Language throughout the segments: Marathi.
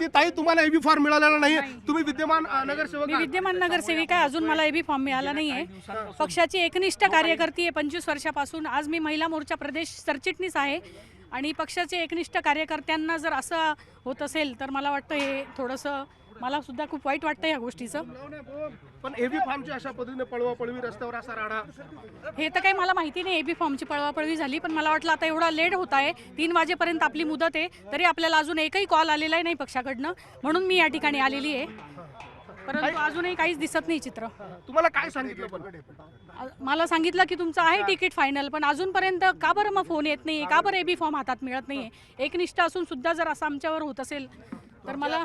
होती. ताई, तुम्हाला एबी फॉर्म मिळालेला नाही, तुम्ही विद्यमान नगरसेवक? मी विद्यमान नगरसेविका आहे, अजून मला एबी फॉर्म मिळाला नाहीये. पक्षाची एकनिष्ठ कार्यकर्ती आहे 25 वर्षापासून. आज मी महिला मोर्चा प्रदेश सरचिटणीस आहे आणि पक्षाचे एकनिष्ठ कार्यकर्त्यांना जर असं होत असेल तर मला वाटतं हे थोडंसं, मला सुद्धा खूप वाईट वाटतं या गोष्टीचं. पण एबी फॉर्मची अशा पद्धतीने पळवापळवी, रस्त्यावर असा राडा, हे तर काही मला माहिती नाही. एबी फॉर्मची पळवापळवी झाली, पण मला वाटलं आता एवढा लेट होत आहे, 3 वाजेपर्यंत आपली मुदत आहे, तरी आपल्याला अजून एकही कॉल आलेला नाही पक्षाकडनं, म्हणून मी या ठिकाणी आलेली आहे. परंतु अजूनही काहीच दिसत नाही चित्र. तुम्हाला काय सांगितलं? पण मला सांगितलं की तुमचं आहे तिकीट फायनल, पण अजूनपर्यंत का बरं मग फोन येत नाही, का बरं एबी फॉर्म हातात मिळत नाही? एकनिष्ठ असून सुद्धा जर असं आमच्यावर होत असेल तर मला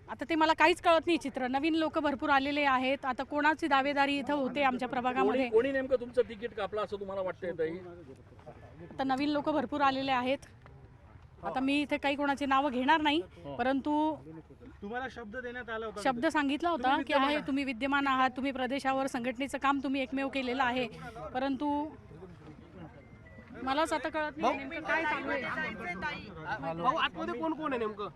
आता ते मला काहीच कळत नाही चित्र. नवीन लोक भरपूर आलेले आहेत, आता कोणाची दावेदारी इथं होते आमच्या प्रभागामध्ये? कोणी नेमकं तुमचं तिकीट कापलं असं तुम्हाला वाटतंय ताई? आता नवीन लोक भरपूर आलेले आहेत. आता मी इथे काही कोणाची नावं घेणार नाही, परंतु तुम्हाला शब्द देण्यात आला होता, शब्द सांगितला होता की आहे तुम्ही विद्यमान आहात, तुम्ही प्रदेशावर संघटनेचं काम तुम्ही एकमेव केलेलं आहे, परंतु मलाच आता कळत नाही नेमकं काय चालू आहे. भाऊ, आतमध्ये कोण कोण आहे नेमकं?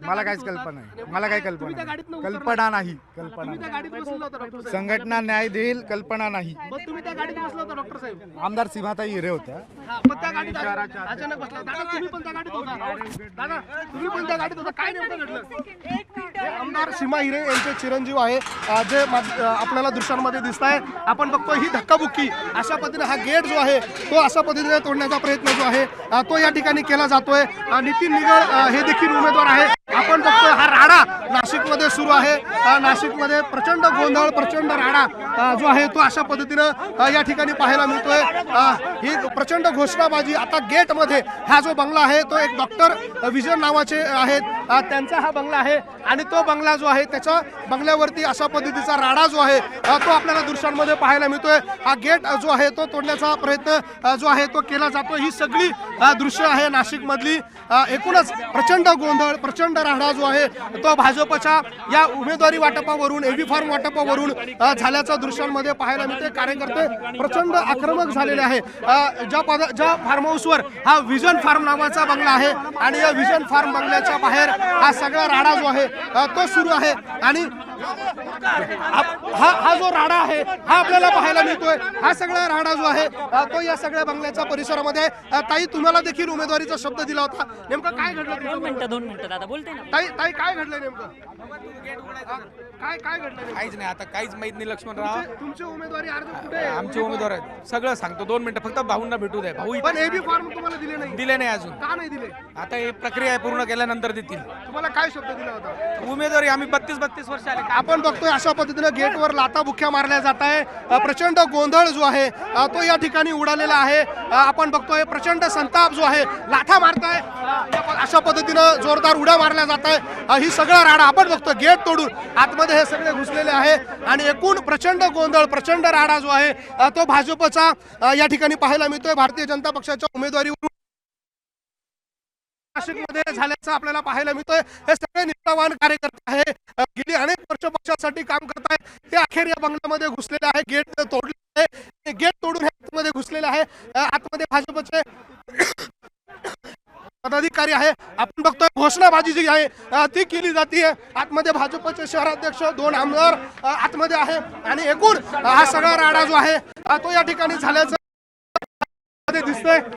मला काहीच कल्पना नाही, मला काही कल्पना नाही. तुम्ही त्या गाडीत बसला होता डॉक्टर साहेब? संघटना न्याय देईल कल्पना नाही. मग तुम्ही त्या गाडीत बसला होता डॉक्टर साहेब? आमदार सीमाताई हिरे होत्या. पण त्या गाडीत अचानक बसला. दादा, तुम्ही पण त्या गाडीत होता? दादा, तुम्ही पण त्या गाडीत होता? काय नेमकं घडलं? हे आमदार सीमा हिरे यांचे चिरंजीव आहे, जे आपल्याला दृश्यांमध्ये दिसत आहे. आपण बघतो ही धक्काबुक्की, अशा पद्धतीने हा गेट जो आहे तो अशा पद्धतीने तोडण्याचा प्रयत्न जो आहे तो या ठिकाणी केला जातोय. नितीन निगळ हे देखील उमेदवार आहे. आपण बघतोय हा राडा नाशिकमध्ये सुरू आहे. नाशिकमध्ये प्रचंड गोंधळ, प्रचंड राडा जो आहे तो अशा पद्धतीनं या ठिकाणी पाहायला मिळतोय. ही प्रचंड घोषणाबाजी. आता गेटमध्ये हा जो बंगला आहे तो एक डॉक्टर विजन नावाचे आहेत, त्यांचा हा बंगला आहे आणि तो बंगला जो आहे त्याच्या बंगल्यावरती अशा पद्धतीचा राडा जो आहे तो आपल्याला दृश्यांमध्ये पाहायला मिळतोय. हा गेट जो आहे तो तोडण्याचा प्रयत्न जो आहे तो केला जातो. ही सगळी दृश्य आहे नाशिकमधली. एकूणच प्रचंड गोंधळ, प्रचंड राडा जो आहे तो भाजपच्या या उमेदवारी वाटपावरून, एबी फॉर्म वाटपावरून झाल्याचं दृश्यांमध्ये पाहायला मिळते. कार्यकर्ते प्रचंड आक्रमक झालेले आहे. ज्या फार्म हाऊसवर हा विजन फार्म नावाचा बंगला आहे आणि या विजन फार्म बंगल्याच्या बाहेर हा सगळा राडा जो आहे तो सुरू आहे आणि हा जो राडा आहे हा आपल्याला पाहायला मिळतोय. हा सगळा राडा जो आहे तो या सगळ्या बंगल्याच्या परिसरामध्ये आहे. ताई, तुम्हाला देखील उमेदवारीचा शब्द दिला होता, नेमकं काय घडलं? 2 मिनिटं दादा बोलते ना. ताई, काय घडलं नेमकं? काय घडलं? काहीच नाही, आता काहीच माहित नाही. लक्ष्मणराव, तुमची उमेदवारी अर्ज कुठे आहे? आमचे उमेदवार आहेत, सगळं सांगतो. 2 मिनिटं फक्त भाऊंना भेटू द्या. भाऊ पण एबी फॉर्म तुम्हाला दिले नाही? दिले नाही अजून. का नाही दिले? आता हे प्रक्रिया पूर्ण केल्यानंतर देतील. तुम्हाला काय शब्द दिला होता? उमेदवारी आम्ही 32 वर्ष आले. आपण बघतोय अशा पद्धतीने गेटवर लाथाबुक्क्या मारल्या जात आहे. प्रचंड गोंधळ जो आहे तो या ठिकाणी उडालेला आहे. आपण बघतोय प्रचंड संताप जो आहे, लाथा मारताय अशा पद्धतीनं जोरदार उड्या मारल्या जात आहे. ही सगळा राडा आपण बघतो गेट तोडून आतमध्ये हे सगळे घुसलेले आहे आणि एकूण प्रचंड गोंधळ, प्रचंड राडा जो आहे तो भाजपचा या ठिकाणी पाहायला मिळतोय. भारतीय जनता पक्षाच्या उमेदवारीवरून नाशिकमध्ये झाल्याचं आपल्याला पाहायला मिळतोय. हे सगळे निष्ठावान कार्यकर्ते आहे, गेली अनेक वर्ष पक्षासाठी काम करत आहेत. ते अखेर या बंगल्यामध्ये घुसलेले आहे. गेट तोडले आहे, गेट तोडून हे आतमध्ये घुसलेले आहे. आतमध्ये भाजपचे पदाधिकारी आहे. आपण बघतोय घोषणाबाजी जी आहे ती केली जाते. आतमध्ये भाजपचे शहराध्यक्ष, 2 आमदार आतमध्ये आहे आणि एकूण हा सगळा राडा जो आहे तो या ठिकाणी झाल्याचं दिसतोय.